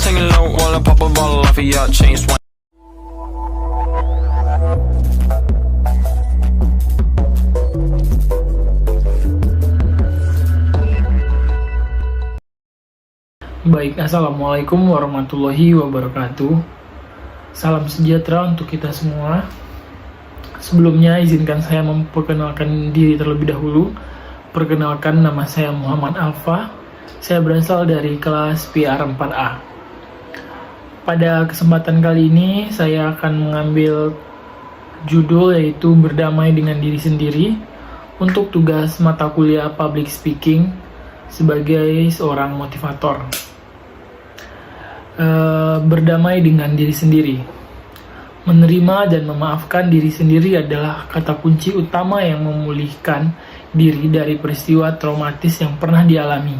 singing low while I pop a bottle off of your chain swing. Baik, assalamualaikum warahmatullahi wabarakatuh. Salam sejahtera untuk kita semua. Sebelumnya izinkan saya memperkenalkan diri terlebih dahulu. Perkenalkan, nama saya Muhammad Alfa. Saya berasal dari kelas PR 4A. Pada kesempatan kali ini saya akan mengambil judul yaitu berdamai dengan diri sendiri untuk tugas mata kuliah public speaking sebagai seorang motivator. Berdamai dengan diri sendiri. Menerima dan memaafkan diri sendiri adalah kata kunci utama yang memulihkan diri dari peristiwa traumatis yang pernah dialami.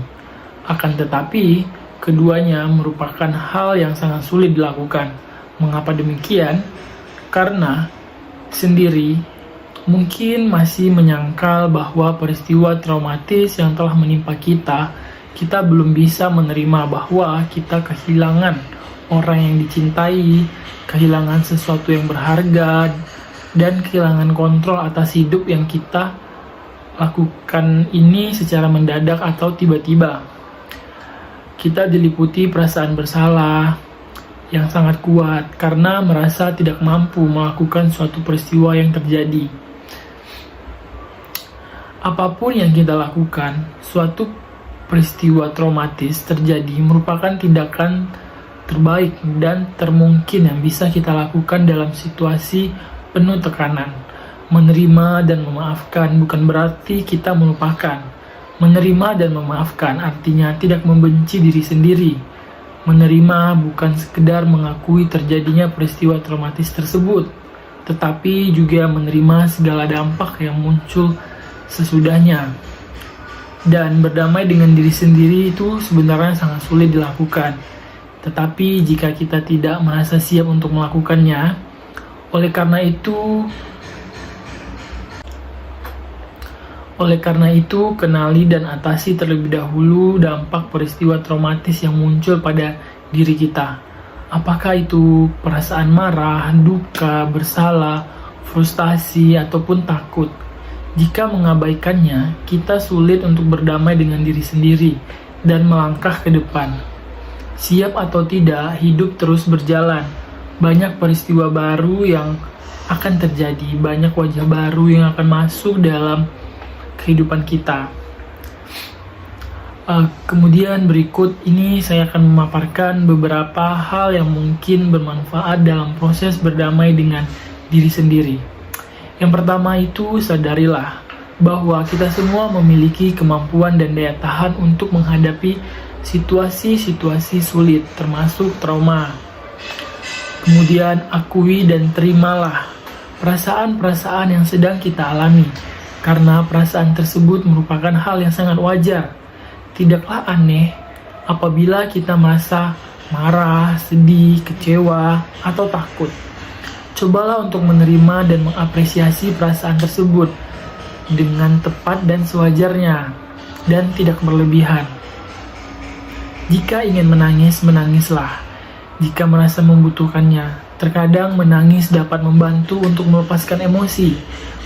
Akan tetapi, keduanya merupakan hal yang sangat sulit dilakukan. Mengapa demikian? Karena sendiri mungkin masih menyangkal bahwa peristiwa traumatis yang telah menimpa kita belum bisa menerima bahwa kita kehilangan orang yang dicintai, kehilangan sesuatu yang berharga, dan kehilangan kontrol atas hidup yang kita lakukan ini secara mendadak atau tiba-tiba. Kita diliputi perasaan bersalah yang sangat kuat karena merasa tidak mampu melakukan suatu peristiwa yang terjadi. Apapun yang kita lakukan, suatu peristiwa traumatis terjadi merupakan tindakan terbaik dan termungkin yang bisa kita lakukan dalam situasi penuh tekanan. Menerima dan memaafkan bukan berarti kita melupakan. Menerima dan memaafkan artinya tidak membenci diri sendiri. Menerima bukan sekedar mengakui terjadinya peristiwa traumatis tersebut, tetapi juga menerima segala dampak yang muncul sesudahnya. Dan berdamai dengan diri sendiri itu sebenarnya sangat sulit dilakukan. Tetapi jika kita tidak merasa siap untuk melakukannya, oleh karena itu kenali dan atasi terlebih dahulu dampak peristiwa traumatis yang muncul pada diri kita. Apakah itu perasaan marah, duka, bersalah, frustasi, ataupun takut. Jika mengabaikannya, kita sulit untuk berdamai dengan diri sendiri dan melangkah ke depan. Siap atau tidak, hidup terus berjalan. Banyak peristiwa baru yang akan terjadi, banyak wajah baru yang akan masuk dalam kehidupan kita. Kemudian berikut ini saya akan memaparkan beberapa hal yang mungkin bermanfaat dalam proses berdamai dengan diri sendiri. Yang pertama itu, sadarilah bahwa kita semua memiliki kemampuan dan daya tahan untuk menghadapi situasi-situasi sulit, termasuk trauma. Kemudian, akui dan terimalah perasaan-perasaan yang sedang kita alami, karena perasaan tersebut merupakan hal yang sangat wajar. Tidaklah aneh apabila kita merasa marah, sedih, kecewa, atau takut. Cobalah untuk menerima dan mengapresiasi perasaan tersebut dengan tepat dan sewajarnya, dan tidak berlebihan. Jika ingin menangis, menangislah. Jika merasa membutuhkannya, terkadang menangis dapat membantu untuk melepaskan emosi.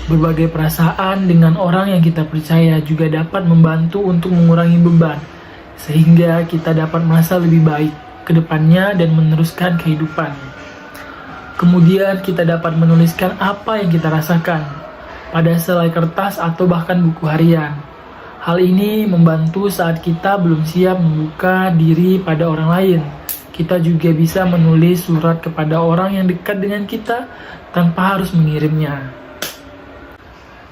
Berbagai perasaan dengan orang yang kita percaya juga dapat membantu untuk mengurangi beban, sehingga kita dapat merasa lebih baik ke depannya dan meneruskan kehidupan. Kemudian kita dapat menuliskan apa yang kita rasakan pada selai kertas atau bahkan buku harian. Hal ini membantu saat kita belum siap membuka diri pada orang lain. Kita juga bisa menulis surat kepada orang yang dekat dengan kita tanpa harus mengirimnya.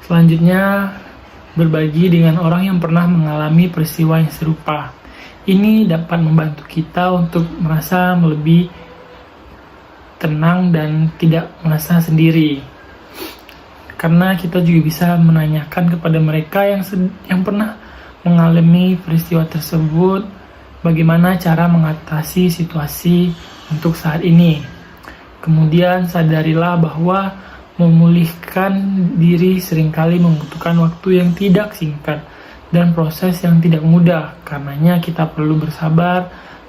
Selanjutnya, berbagi dengan orang yang pernah mengalami peristiwa yang serupa. Ini dapat membantu kita untuk merasa lebih tenang dan tidak merasa sendiri, karena kita juga bisa menanyakan kepada mereka yang pernah mengalami peristiwa tersebut bagaimana cara mengatasi situasi untuk saat ini. Kemudian sadarilah bahwa memulihkan diri seringkali membutuhkan waktu yang tidak singkat dan proses yang tidak mudah. Karenanya kita perlu bersabar,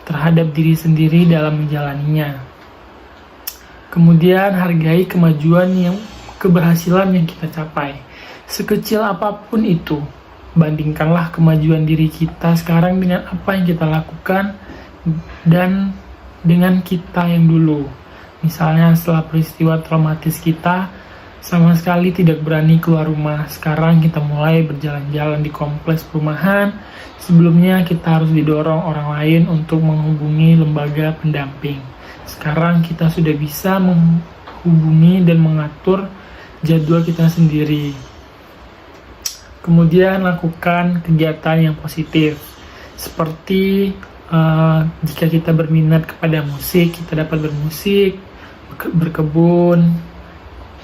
terhadap diri sendiri dalam menjalaninya. Kemudian hargai keberhasilan yang kita capai. Sekecil apapun itu, bandingkanlah kemajuan diri kita sekarang dengan apa yang kita lakukan dan dengan kita yang dulu. Misalnya setelah peristiwa traumatis kita sama sekali tidak berani keluar rumah. Sekarang kita mulai berjalan-jalan di kompleks perumahan. Sebelumnya kita harus didorong orang lain untuk menghubungi lembaga pendamping. Sekarang kita sudah bisa menghubungi dan mengatur jadwal kita sendiri. Kemudian lakukan kegiatan yang positif. Seperti jika kita berminat kepada musik, kita dapat bermusik, berkebun,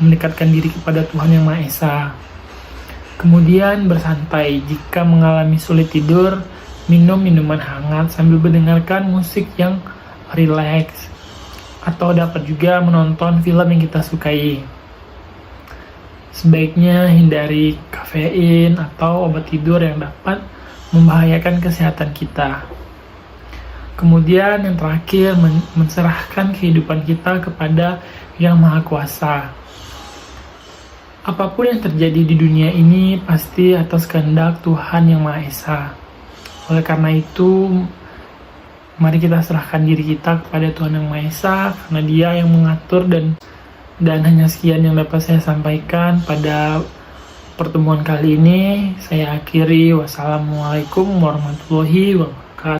mendekatkan diri kepada Tuhan Yang Maha Esa. Kemudian bersantai. Jika mengalami sulit tidur, minum minuman hangat sambil mendengarkan musik yang rileks. Atau dapat juga menonton film yang kita sukai. Sebaiknya hindari kafein atau obat tidur yang dapat membahayakan kesehatan kita. Kemudian yang terakhir, menserahkan kehidupan kita kepada Yang Maha Kuasa. Apapun yang terjadi di dunia ini pasti atas kehendak Tuhan Yang Maha Esa. Oleh karena itu, mari kita serahkan diri kita kepada Tuhan Yang Maha Esa, karena Dia yang mengatur. Dan hanya sekian yang dapat saya sampaikan pada pertemuan kali ini. Saya akhiri. Wassalamualaikum warahmatullahi wabarakatuh.